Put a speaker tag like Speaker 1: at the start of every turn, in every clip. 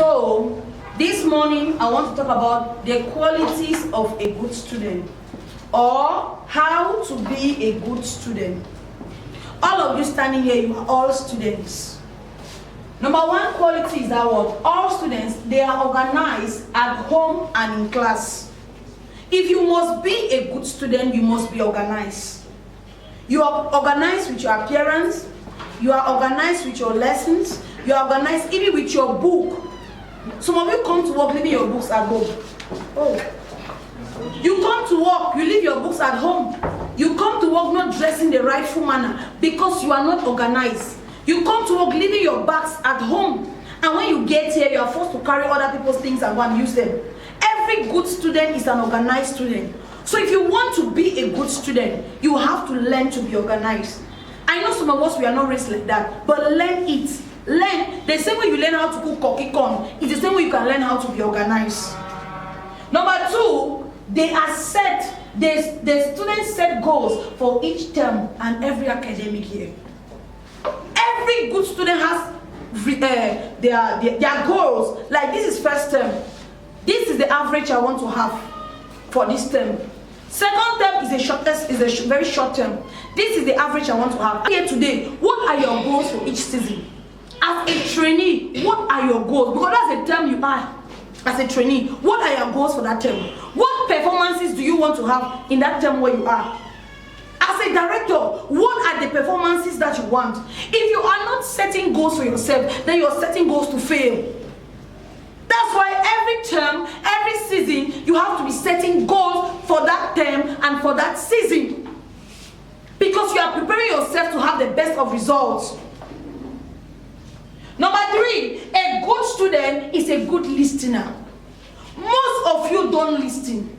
Speaker 1: So, this morning I want to talk about the qualities of a good student, or how to be a good student. All of you standing here, you are all students. Number one quality is that what? All students, they are organized at home and in class. If you must be a good student, you must be organized. You are organized with your appearance, you are organized with your lessons, you are organized even with your book. Some of you come to work leaving your books at home. You come to work, you leave your books at home. You come to work not dressing the rightful manner because you are not organized. You come to work leaving your bags at home, and when you get here, you are forced to carry other people's things and go and use them. Every good student is an organized student. So if you want to be a good student, you have to learn to be organized. I know some of us, we are not raised like that, but learn it. Learn. The same way you learn how to cook koki corn, it's the same way you can learn how to be organized. Number two, they are set. The students set goals for each term and every academic year. Every good student has their goals. Like, this is first term. This is the average I want to have for this term. Second term is a very short term. This is the average I want to have. Here today, what are your goals for each season? As a trainee, what are your goals? Because that's the term you are. As a trainee, what are your goals for that term? What performances do you want to have in that term where you are? As a director, what are the performances that you want? If you are not setting goals for yourself, then you are setting goals to fail. That's why every term, every season, you have to be setting goals for that term and for that season. Because you are preparing yourself to have the best of results. Number three, a good student is a good listener. Most of you don't listen.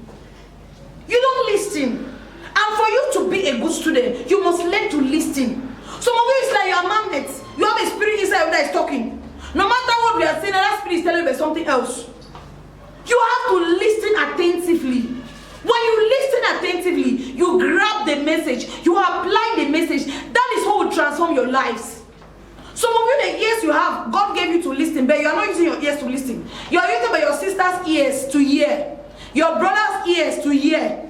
Speaker 1: You don't listen. And for you to be a good student, you must learn to listen. Some of you, it's like your magnets. You have a spirit inside that is talking. No matter what we are saying, that spirit is telling you about something else. You have to listen attentively. When you listen attentively, you grab the message, you apply the message. That is what will transform your lives. Some of you, the ears you have, God gave you to listen, but you are not using your ears to listen. You are using your sister's ears to hear, your brother's ears to hear,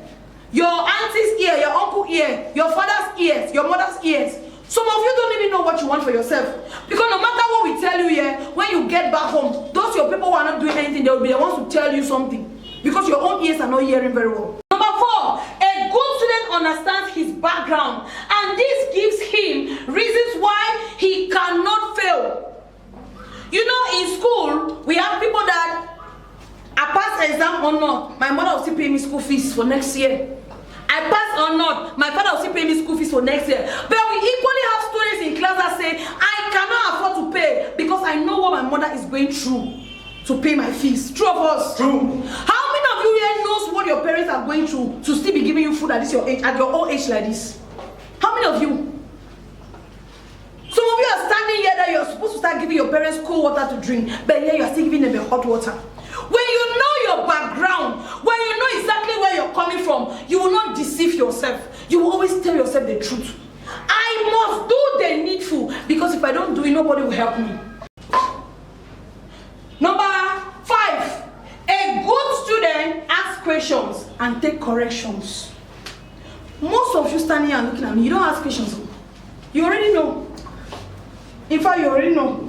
Speaker 1: your auntie's ear, your uncle's ear, your father's ears, your mother's ears. Some of you don't even know what you want for yourself. Because no matter what we tell you here, when you get back home, those your people who are not doing anything, they will be the ones to tell you something. Because your own ears are not hearing very well. Number four, a good student understands his background. And this gives him reasons why he cannot fail. You know, in school, we have people that I pass exam or not, my mother will still pay me school fees for next year. I pass or not, my father will still pay me school fees for next year. But we equally have students in class that say, I cannot afford to pay because I know what my mother is going through to pay my fees. True of us? True. How many of you here knows what your parents are going through to still be giving you food at your age, at your own age like this? How many of you? Some of you are standing here that you're supposed to start giving your parents cold water to drink, but here you are still giving them the hot water. When you know your background, when you know exactly where you're coming from, you will not deceive yourself. You will always tell yourself the truth. I must do the needful, because if I don't do it, nobody will help me. Number five, a good student asks questions and take corrections. Most of you standing here and looking at me, you don't ask questions. You already know. In fact, you already know.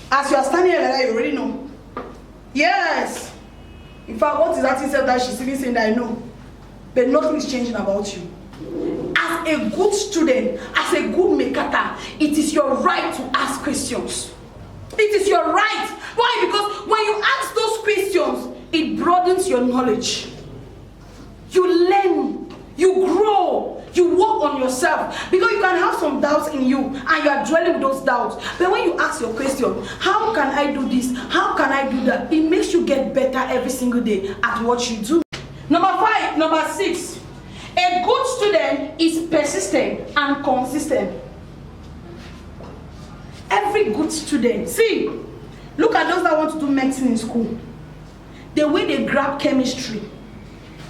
Speaker 1: As you are standing here like that, you already know. Yes. In fact, what is that thing that she's even saying that I know? But nothing is changing about you. As a good student, as a good mekata, it is your right to ask questions. It is your right. Why? Because when you ask those questions, it broadens your knowledge. You learn, you grow, you work on yourself. Because you can have some doubts in you and you are dwelling with those doubts. But when you ask your question, how can I do this? How can I do that? It makes you get better every single day at what you do. Number six, a good student is persistent and consistent. Every good student, see, look at those that want to do medicine in school. The way they grab chemistry,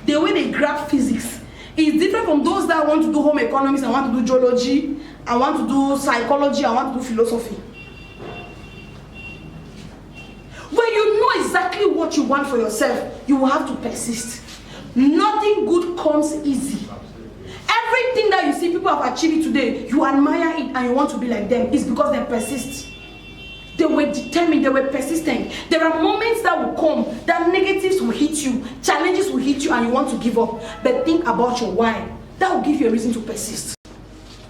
Speaker 1: the way they grab physics is different from those that want to do home economics and want to do geology, and want to do psychology, and want to do philosophy. When you exactly what you want for yourself, you will have to persist. Nothing good comes easy. Everything that you see people have achieved today, you admire it and you want to be like them. It's because they persist. They were determined, they were persistent. There are moments that will come, that negatives will hit you, challenges will hit you and you want to give up. But think about your why. That will give you a reason to persist.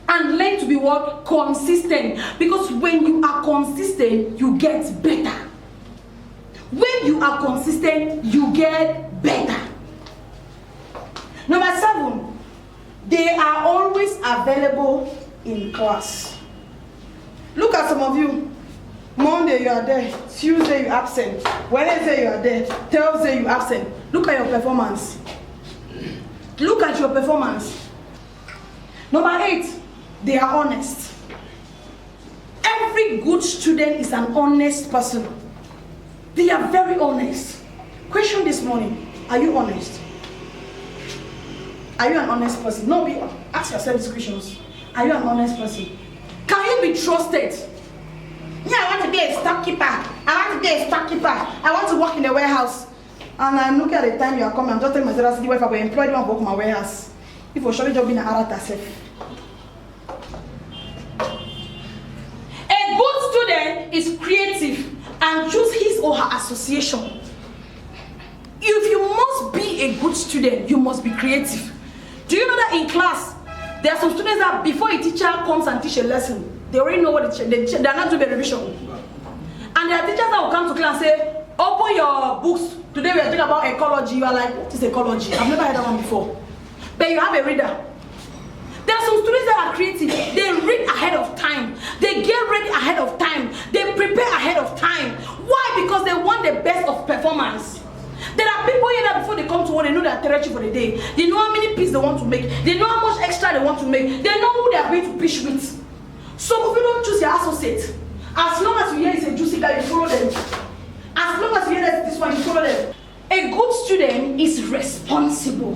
Speaker 1: And learn to be what? Consistent. Because when you are consistent, you get better. When you are consistent, you get better. Number 7, they are always available in class. Look at some of you. Monday you are there, Tuesday you absent, Wednesday you are there, Thursday you absent. Look at your performance. Look at your performance. Number 8, they are honest. Every good student is an honest person. They are very honest. Question this morning, are you honest? Are you an honest person? No, ask yourself these questions. Are you an honest person? Can you be trusted? Yeah, I want to be a storekeeper. I want to be a storekeeper. I want to work in a warehouse. And I'm looking at the time you are coming. I'm just telling myself, if I were employed, I want to work in my warehouse. If I surely job in a arata self. A good student is creative and choose his or her association. If you must be a good student, you must be creative. Do you know that in class, there are some students that before a teacher comes and teach a lesson, they already know what they are not doing the revision. And there are teachers that will come to class and say, open your books. Today we are talking about ecology. You are like, what is ecology? I've never heard that one before. But you have a reader. There are some students that are creative. They read ahead of time. They get ready ahead of time. They prepare ahead of time. Why? Because they want the best of performance. There are people here that before they come to work, they know their territory for the day. They know how many pieces they want to make. They know how much extra they want to make. They know who they are going to pitch with. Some of you don't choose your associate. As long as you hear it's a juicy guy, you follow them. As long as you hear that this one, you follow them. A good student is responsible.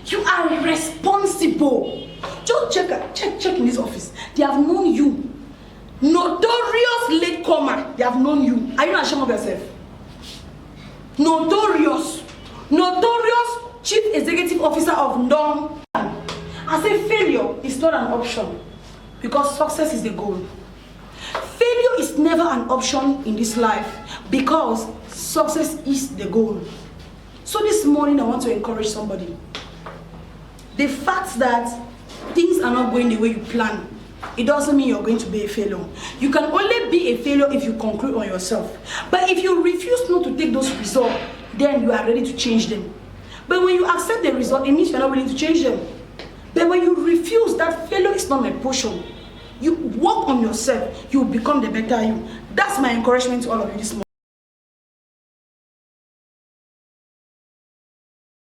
Speaker 1: You are responsible. Just check in this office. They have known you. Notorious latecomer. They have known you. Are you not ashamed of yourself? Notorious chief executive officer of NDOM. I say failure is not an option because success is the goal. Failure is never an option in this life because success is the goal. So this morning I want to encourage somebody. The fact that things are not going the way you plan, it doesn't mean you're going to be a failure. You can only be a failure if you conclude on yourself. But if you refuse not to take those results, then you are ready to change them. But when you accept the result, it means you're not willing to change them. But when you refuse that failure is not my portion, you work on yourself, you will become the better you. That's my encouragement to all of you this morning.